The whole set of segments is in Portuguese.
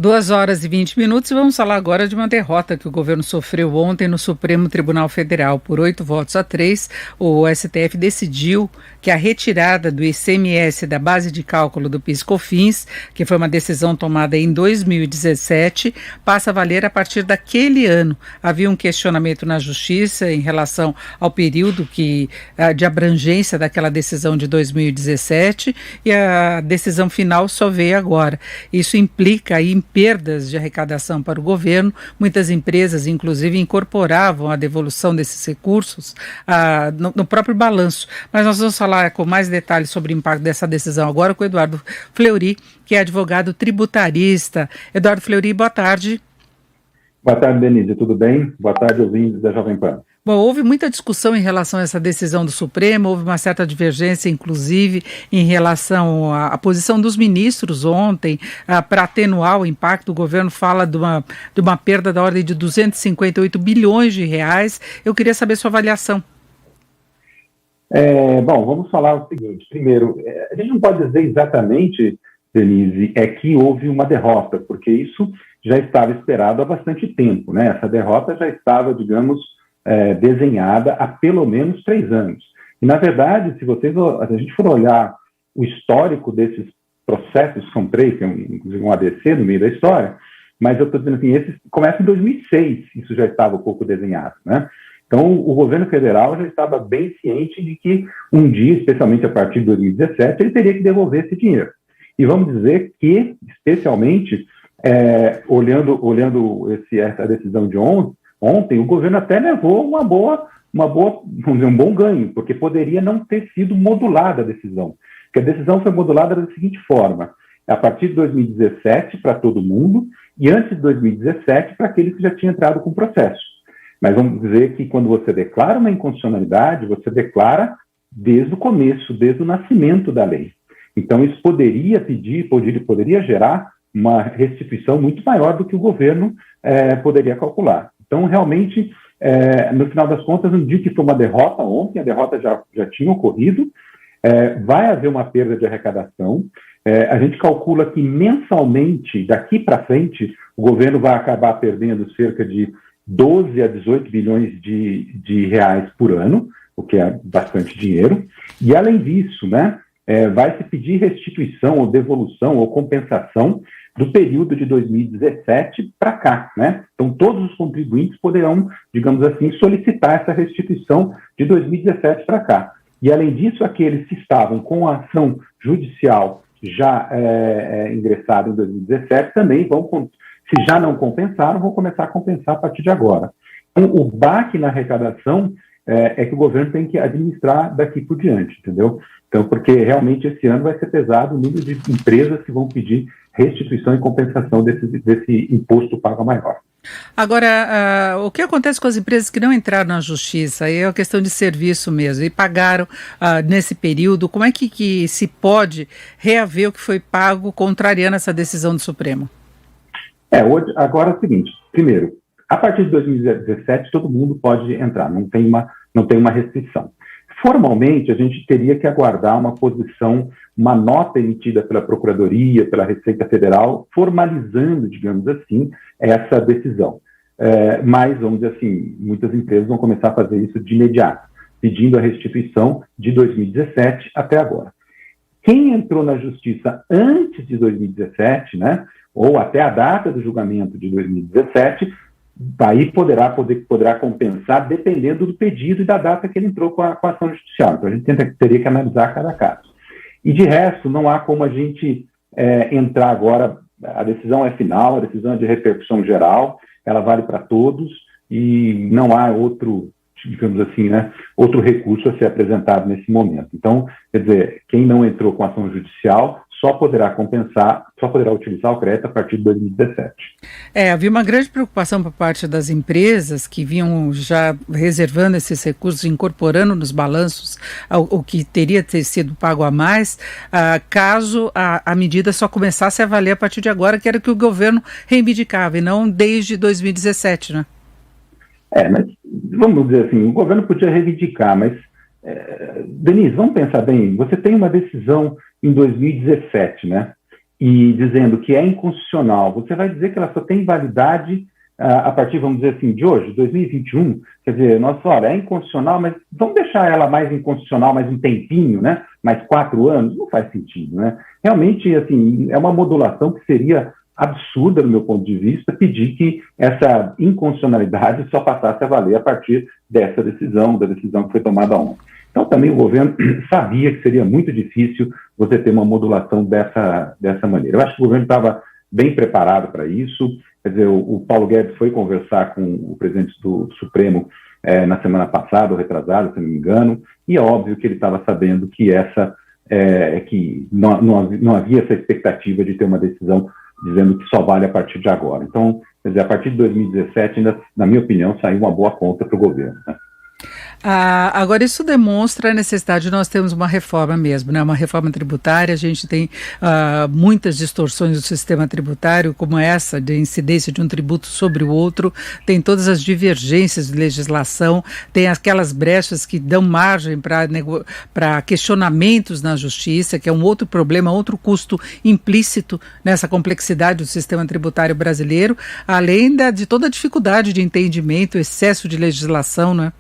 2 horas e 20 minutos e vamos falar agora de uma derrota que o governo sofreu ontem no Supremo Tribunal Federal. Por 8 votos a 3, o STF decidiu que a retirada do ICMS da base de cálculo do PIS/COFINS, que foi uma decisão tomada em 2017, passa a valer a partir daquele ano. Havia um questionamento na Justiça em relação ao período de abrangência daquela decisão de 2017 e a decisão final só veio agora. Isso implica aí perdas de arrecadação para o governo. Muitas empresas, inclusive, incorporavam a devolução desses recursos no próprio balanço. Mas nós vamos falar com mais detalhes sobre o impacto dessa decisão agora com o Eduardo Fleury, que é advogado tributarista. Eduardo Fleury, boa tarde. Boa tarde, Denise. Tudo bem? Boa tarde, ouvintes da Jovem Pan. Bom, houve muita discussão em relação a essa decisão do Supremo, houve uma certa divergência, inclusive, em relação à posição dos ministros ontem, para atenuar o impacto. O governo fala de uma perda da ordem de 258 bilhões de reais. Eu queria saber sua avaliação. Bom, vamos falar o seguinte. Primeiro, a gente não pode dizer exatamente, Denise, que houve uma derrota, porque isso já estava esperado há bastante tempo, né? Essa derrota já estava, digamos, desenhada há pelo menos 3 anos. E, na verdade, se a gente for olhar o histórico desses processos, são 3, tem inclusive um ADC no meio da história, mas eu estou dizendo assim, esse começa em 2006, isso já estava um pouco desenhado, né? Então, o governo federal já estava bem ciente de que um dia, especialmente a partir de 2017, ele teria que devolver esse dinheiro. E vamos dizer que, especialmente, olhando essa decisão de ontem, o governo até levou vamos dizer, um bom ganho, porque poderia não ter sido modulada a decisão. Porque a decisão foi modulada da seguinte forma: a partir de 2017 para todo mundo e antes de 2017 para aqueles que já tinham entrado com o processo. Mas vamos dizer que quando você declara uma inconstitucionalidade, você declara desde o começo, desde o nascimento da lei. Então isso poderia gerar uma restituição muito maior do que o governo poderia calcular. Então, realmente, no final das contas, não digo que foi uma derrota ontem, a derrota já tinha ocorrido, vai haver uma perda de arrecadação. A gente calcula que mensalmente, daqui para frente, o governo vai acabar perdendo cerca de 12 a 18 bilhões de reais por ano, o que é bastante dinheiro. E, além disso, né, vai se pedir restituição ou devolução ou compensação do período de 2017 para cá, né? Então, todos os contribuintes poderão, digamos assim, solicitar essa restituição de 2017 para cá. E, além disso, aqueles que estavam com a ação judicial já ingressada em 2017 também vão, se já não compensaram, vão começar a compensar a partir de agora. Então, o baque na arrecadação que o governo tem que administrar daqui por diante, entendeu? Então, porque realmente esse ano vai ser pesado o número de empresas que vão pedir restituição e compensação desse imposto pago maior. Agora, o que acontece com as empresas que não entraram na justiça? Aí é uma questão de serviço mesmo, e pagaram nesse período. Como é que se pode reaver o que foi pago contrariando essa decisão do Supremo? Agora é o seguinte, primeiro, a partir de 2017 todo mundo pode entrar, não tem uma restrição. Formalmente, a gente teria que aguardar uma nota emitida pela Procuradoria, pela Receita Federal, formalizando, digamos assim, essa decisão. Mas, vamos dizer assim, muitas empresas vão começar a fazer isso de imediato, pedindo a restituição de 2017 até agora. Quem entrou na Justiça antes de 2017, né, ou até a data do julgamento de 2017, aí poderá compensar dependendo do pedido e da data que ele entrou com a ação judicial. Então, a gente teria que analisar cada caso. E, de resto, não há como a gente entrar agora. A decisão é final, a decisão é de repercussão geral, ela vale para todos e não há outro, digamos assim, né, outro recurso a ser apresentado nesse momento. Então, quer dizer, quem não entrou com ação judicial só poderá utilizar o crédito a partir de 2017. Havia uma grande preocupação por parte das empresas que vinham já reservando esses recursos, incorporando nos balanços o que teria sido pago a mais, caso a medida só começasse a valer a partir de agora, que era o que o governo reivindicava, e não desde 2017, né? Mas vamos dizer assim, o governo podia reivindicar, mas, Denise, vamos pensar bem, você tem uma decisão em 2017, né? e dizendo que é inconstitucional, você vai dizer que ela só tem validade a partir, vamos dizer assim, de hoje, 2021, quer dizer, nossa, olha, é inconstitucional, mas vamos deixar ela mais inconstitucional mais um tempinho, né? Mais 4 anos, não faz sentido, né? Realmente, assim, é uma modulação que seria absurda, do meu ponto de vista, pedir que essa inconstitucionalidade só passasse a valer a partir dessa decisão, da decisão que foi tomada ontem. Então, também o governo sabia que seria muito difícil você ter uma modulação dessa maneira. Eu acho que o governo estava bem preparado para isso. Quer dizer, o Paulo Guedes foi conversar com o presidente do Supremo na semana passada, ou retrasada, se não me engano, e é óbvio que ele estava sabendo que que não havia essa expectativa de ter uma decisão dizendo que só vale a partir de agora. Então, quer dizer, a partir de 2017, ainda, na minha opinião, saiu uma boa conta para o governo, né? Agora, isso demonstra a necessidade de nós termos uma reforma mesmo, né? Uma reforma tributária. A gente tem muitas distorções do sistema tributário, como essa de incidência de um tributo sobre o outro, tem todas as divergências de legislação, tem aquelas brechas que dão margem para questionamentos na justiça, que é um outro problema, outro custo implícito nessa complexidade do sistema tributário brasileiro, além de toda a dificuldade de entendimento, excesso de legislação, não é?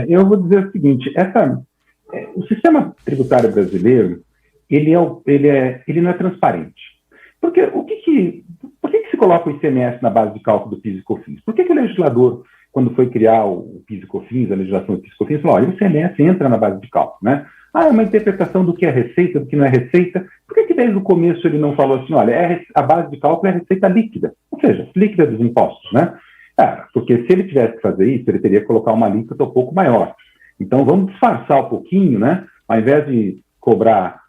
Eu vou dizer o seguinte, o sistema tributário brasileiro, ele não é transparente. Porque por que se coloca o ICMS na base de cálculo do PIS e COFINS? Por que o legislador, quando foi criar o PIS e COFINS, a legislação do PIS e COFINS, falou, olha, o ICMS entra na base de cálculo, né? É uma interpretação do que é receita, do que não é receita. Por que desde o começo ele não falou assim, olha, a base de cálculo é a receita líquida, ou seja, líquida dos impostos, né? Porque se ele tivesse que fazer isso, ele teria que colocar uma alíquota um pouco maior. Então, vamos disfarçar um pouquinho, né? Ao invés de cobrar,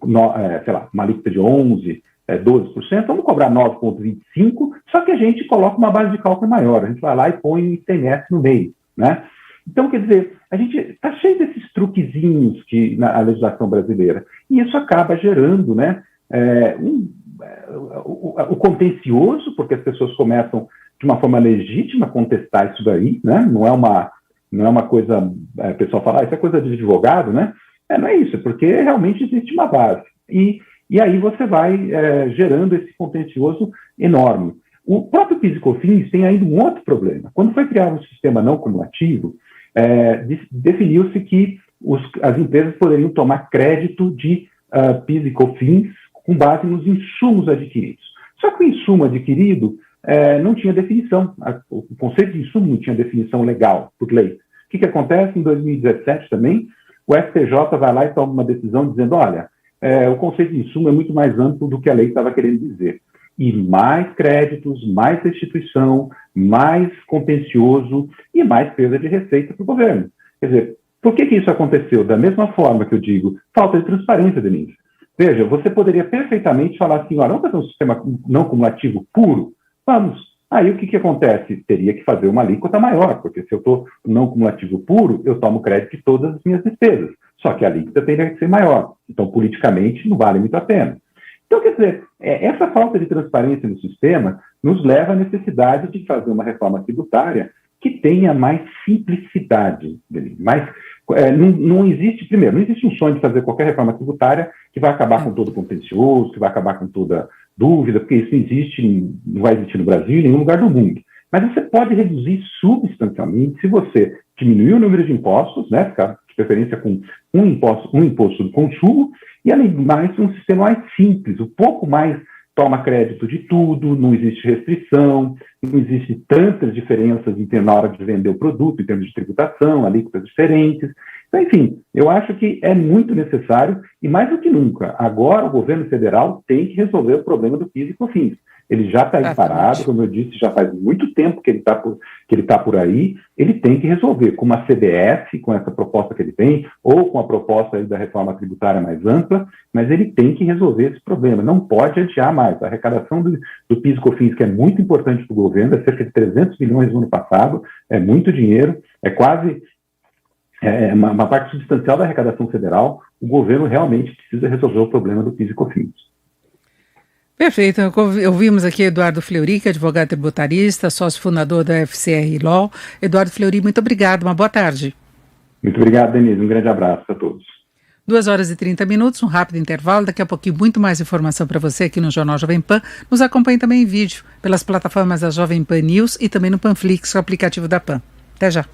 uma alíquota de 11%, 12%, vamos cobrar 9,25%, só que a gente coloca uma base de cálculo maior. A gente vai lá e põe o ICMS no meio, né? Então, quer dizer, a gente está cheio desses truquezinhos na legislação brasileira. E isso acaba gerando, né, o contencioso, porque as pessoas começam de uma forma legítima contestar isso daí, né? Não é uma coisa, o pessoal fala, isso é coisa de advogado, né? Não é isso, é porque realmente existe uma base. E aí você vai gerando esse contencioso enorme. O próprio PIS e COFINS tem ainda um outro problema. Quando foi criado um sistema não cumulativo, definiu-se que as empresas poderiam tomar crédito de PIS e COFINS com base nos insumos adquiridos. Só que o insumo adquirido não tinha definição. O conceito de insumo não tinha definição legal, por lei. O que acontece? Em 2017 também, o STJ vai lá e toma uma decisão dizendo, olha, o conceito de insumo é muito mais amplo do que a lei estava querendo dizer. E mais créditos, mais restituição, mais contencioso e mais perda de receita para o governo. Quer dizer, por que isso aconteceu? Da mesma forma que eu digo, falta de transparência, Denise. Veja, você poderia perfeitamente falar assim, olha, vamos fazer um sistema não cumulativo puro? Vamos. Aí o que acontece? Teria que fazer uma alíquota maior, porque se eu estou não cumulativo puro, eu tomo crédito de todas as minhas despesas. Só que a alíquota teria que ser maior. Então, politicamente, não vale muito a pena. Então, quer dizer, essa falta de transparência no sistema nos leva à necessidade de fazer uma reforma tributária que tenha mais simplicidade. Não existe um sonho de fazer qualquer reforma tributária que vai acabar com todo o contencioso, que vai acabar com toda dúvida, porque isso não vai existir no Brasil e em nenhum lugar do mundo. Mas você pode reduzir substancialmente se você diminuir o número de impostos, né, ficar de preferência com um imposto do consumo, e além do mais, um sistema mais simples, um pouco mais toma crédito de tudo, não existe restrição, não existe tantas diferenças na hora de vender o produto, em termos de tributação, alíquotas diferentes. Então, enfim, eu acho que é muito necessário, e mais do que nunca, agora o governo federal tem que resolver o problema do PIS e COFINS. Ele já está aí parado, como eu disse, já faz muito tempo que ele está por aí, ele tem que resolver com uma CBS, com essa proposta que ele tem, ou com a proposta aí da reforma tributária mais ampla, mas ele tem que resolver esse problema, não pode adiar mais. A arrecadação do PIS e COFINS, que é muito importante para o governo, é cerca de 300 bilhões no ano passado, é muito dinheiro, é quase uma parte substancial da arrecadação federal. O governo realmente precisa resolver o problema do PIS e COFINS. Perfeito. Ouvimos aqui Eduardo Fleury, que é advogado tributarista, sócio fundador da FCR Law. Eduardo Fleury, muito obrigado. Uma boa tarde. Muito obrigado, Denise. Um grande abraço a todos. 2h30, um rápido intervalo. Daqui a pouquinho, muito mais informação para você aqui no Jornal Jovem Pan. Nos acompanhe também em vídeo pelas plataformas da Jovem Pan News e também no Panflix, o aplicativo da Pan. Até já.